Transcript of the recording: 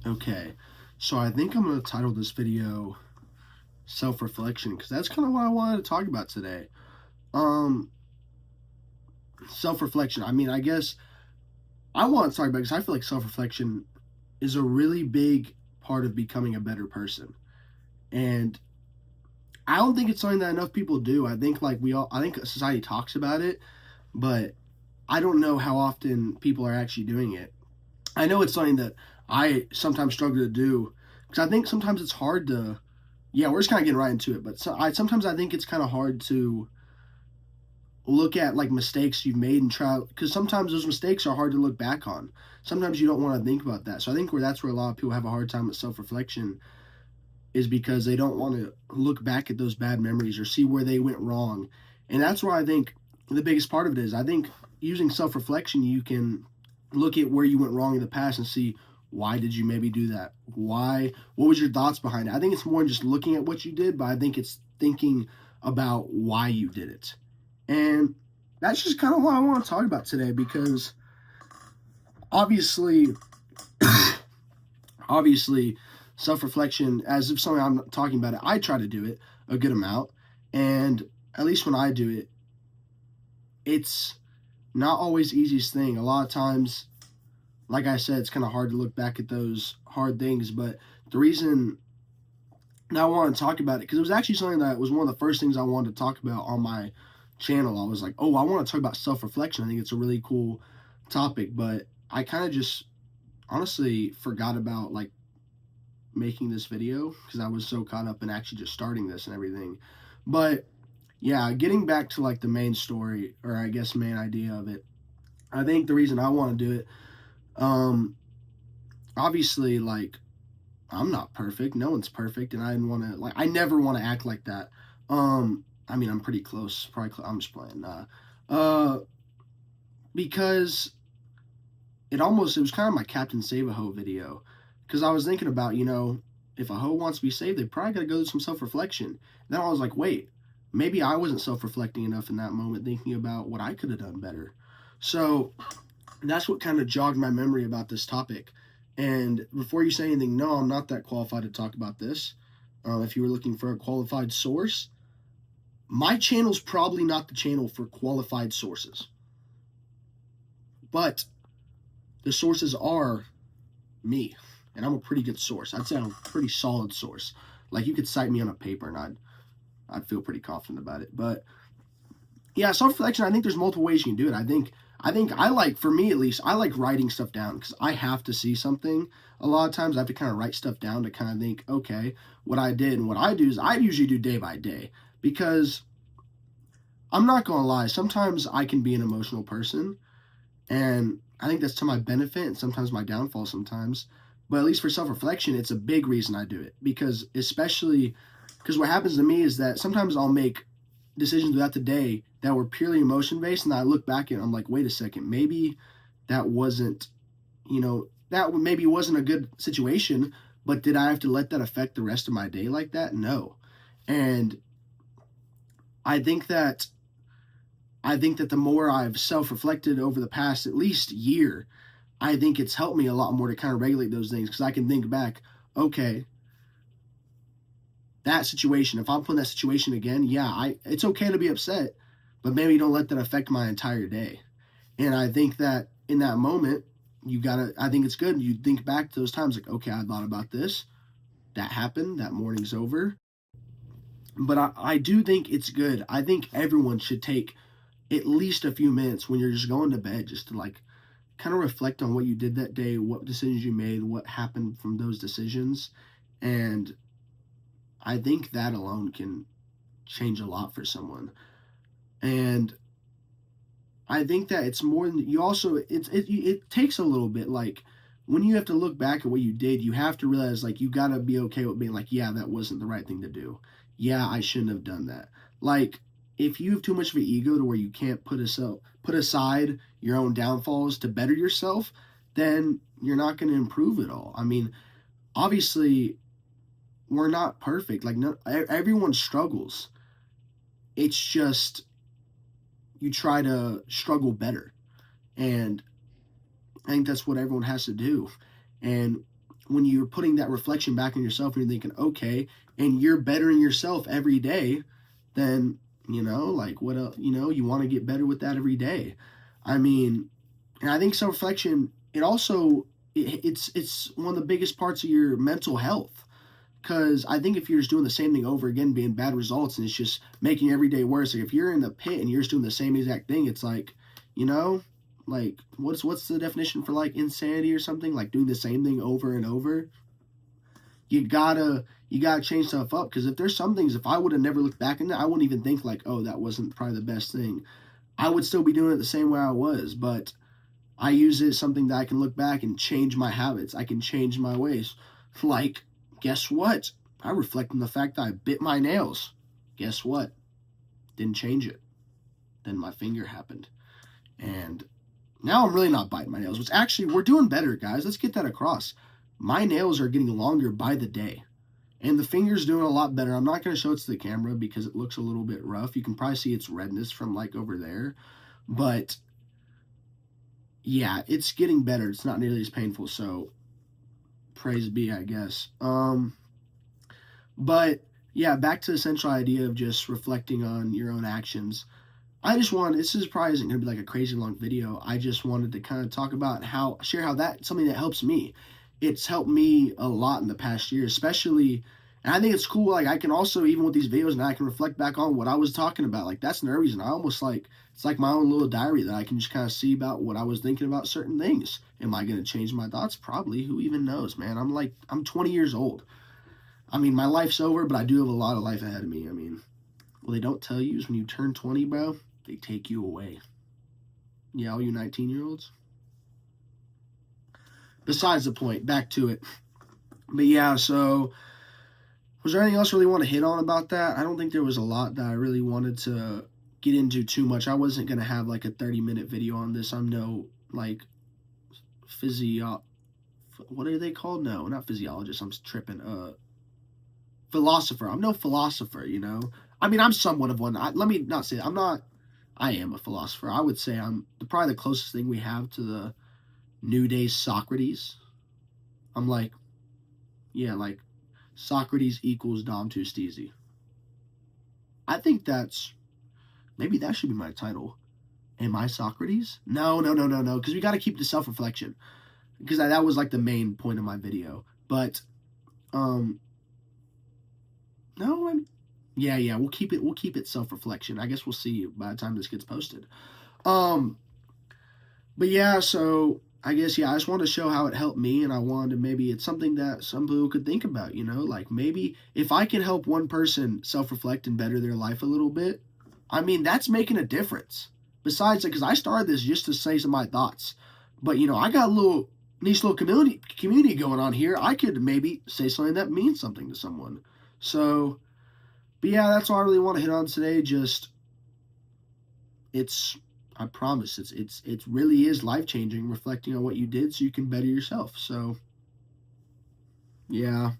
Okay, so I think I'm going to title this video self-reflection because that's kind of what I wanted to talk about today. Um, Self-reflection. I guess I want to talk about it because I feel like self-reflection is a really big part of becoming a better person. And I don't think it's something that enough people do. I think society talks about it, but I don't know how often people are actually doing it. I know it's something that I sometimes struggle to do because I think sometimes it's hard to. Yeah, we're just kind of getting right into it, but sometimes I think it's kind of hard to look at like mistakes you've made and try because sometimes those mistakes are hard to look back on. Sometimes you don't want to think about that. So I think that's where a lot of people have a hard time with self-reflection is because they don't want to look back at those bad memories or see where they went wrong. And that's where I think the biggest part of it is. I think using self-reflection, you can look at where you went wrong in the past and see why did you maybe do that? What was your thoughts behind it? I think it's more than just looking at what you did, but I think it's thinking about why you did it. And that's just kind of what I want to talk about today because obviously obviously self-reflection, as if something I'm talking about it, I try to do it a good amount, and at least when I do it, it's not always the easiest thing. A lot of times, like I said, it's kind of hard to look back at those hard things, but the reason that I want to talk about it, because it was actually something that was one of the first things I wanted to talk about on my channel. I was like, oh, I want to talk about self-reflection. I think it's a really cool topic, but I kind of just honestly forgot about like making this video because I was so caught up in actually just starting this and everything. But yeah, getting back to like the main story, or I guess main idea of it, I think the reason I want to do it, um, obviously, like I'm not perfect, no one's perfect, and I didn't want to I never want to act like that. I'm pretty close, probably. I'm just playing, uh, because it was kind of my Captain Save a Hoe video, because I was thinking about, if a hoe wants to be saved, they probably got to go through some self-reflection. Then I was like, wait, maybe I wasn't self-reflecting enough in that moment, thinking about what I could have done better. So that's what kind of jogged my memory about this topic. And before you say anything, no, I'm not that qualified to talk about this. If you were looking for a qualified source, my channel's probably not the channel for qualified sources. But the sources are me, and I'm a pretty good source. I'd say I'm a pretty solid source. Like you could cite me on a paper, and I'd feel pretty confident about it. But yeah, self-reflection. I think there's multiple ways you can do it. I like, for me at least, I like writing stuff down because I have to see something. A lot of times I have to kind of write stuff down to kind of think, okay, what I did. And what I do is I usually do day by day because I'm not going to lie. Sometimes I can be an emotional person, and I think that's to my benefit and sometimes my downfall sometimes. But at least for self-reflection, it's a big reason I do it because especially because what happens to me is that sometimes I'll make decisions throughout the day that were purely emotion based, and I look back and I'm like, wait a second, maybe that wasn't, that maybe wasn't a good situation, but did I have to let that affect the rest of my day like that? No. And I think that the more I've self-reflected over the past at least year, I think it's helped me a lot more to kind of regulate those things because I can think back, okay, that situation, if I'm put in that situation again, yeah, it's okay to be upset, but maybe don't let that affect my entire day. And I think that in that moment, I think it's good. You think back to those times like, okay, I thought about this, that happened, that morning's over. But I do think it's good. I think everyone should take at least a few minutes when you're just going to bed just to like kind of reflect on what you did that day, what decisions you made, what happened from those decisions. And I think that alone can change a lot for someone. And I think that it's more than you also it takes a little bit like when you have to look back at what you did, you have to realize like you got to be okay with being like, yeah, that wasn't the right thing to do. Yeah, I shouldn't have done that. Like if you have too much of an ego to where you can't put aside your own downfalls to better yourself, then you're not going to improve at all. I mean, obviously we're not perfect. Like no, everyone struggles. It's just you try to struggle better. And I think that's what everyone has to do. And when you're putting that reflection back on yourself and you're thinking, okay, and you're bettering yourself every day, then, like what else, you want to get better with that every day. I mean, and I think self reflection, it also, it's one of the biggest parts of your mental health. Because I think if you're just doing the same thing over again, being bad results, and it's just making every day worse. Like if you're in the pit and you're just doing the same exact thing, it's like, you know, like what's the definition for like insanity or something? Like doing the same thing over and over. You gotta change stuff up. Because if there's some things, if I would have never looked back in that, I wouldn't even think like, oh, that wasn't probably the best thing. I would still be doing it the same way I was, but I use it as something that I can look back and change my habits. I can change my ways. Like, guess what? I reflect on the fact that I bit my nails. Guess what? Didn't change it. Then my finger happened. And now I'm really not biting my nails. Which actually, we're doing better, guys. Let's get that across. My nails are getting longer by the day. And the finger's doing a lot better. I'm not going to show it to the camera because it looks a little bit rough. You can probably see its redness from like over there. But yeah, it's getting better. It's not nearly as painful. So praise be, I guess. But yeah, back to the central idea of just reflecting on your own actions. This is probably isn't going to be like a crazy long video. I just wanted to kind of talk about share how that's something that helps me. It's helped me a lot in the past year, especially, and I think it's cool. Like I can also, even with these videos, now I can reflect back on what I was talking about. Like that's another reason I almost like, it's like my own little diary that I can just kind of see about what I was thinking about certain things. Am I going to change my thoughts? Probably. Who even knows, man? I'm 20 years old. I mean, my life's over, but I do have a lot of life ahead of me. I mean, what they don't tell you is when you turn 20, bro, they take you away. Yeah, all you 19-year-olds. Besides the point, back to it. But yeah, so was there anything else I really want to hit on about that? I don't think there was a lot that I really wanted to get into too much. I wasn't going to have like a 30-minute video on this. I'm no like what are they called? No, not physiologist. I'm tripping. Philosopher. I'm no philosopher, I mean, I'm somewhat of one. Let me not say that. I am a philosopher. I would say I'm probably the closest thing we have to the new day Socrates. I'm like, yeah, like Socrates equals Dom Tusteezy. I think maybe that should be my title. Am I Socrates? No, because we got to keep the self-reflection. Because that was like the main point of my video. But, no, yeah, we'll keep it self-reflection. I guess we'll see by the time this gets posted. But yeah, so I guess, yeah, I just wanted to show how it helped me, and I wanted to, maybe it's something that some people could think about, like maybe if I can help one person self-reflect and better their life a little bit, I mean, that's making a difference. Besides, because I started this just to say some of my thoughts, but I got a nice little community going on here. I could maybe say something that means something to someone. So, but yeah, that's all I really want to hit on today. I promise, it really is life-changing, reflecting on what you did so you can better yourself. So, yeah.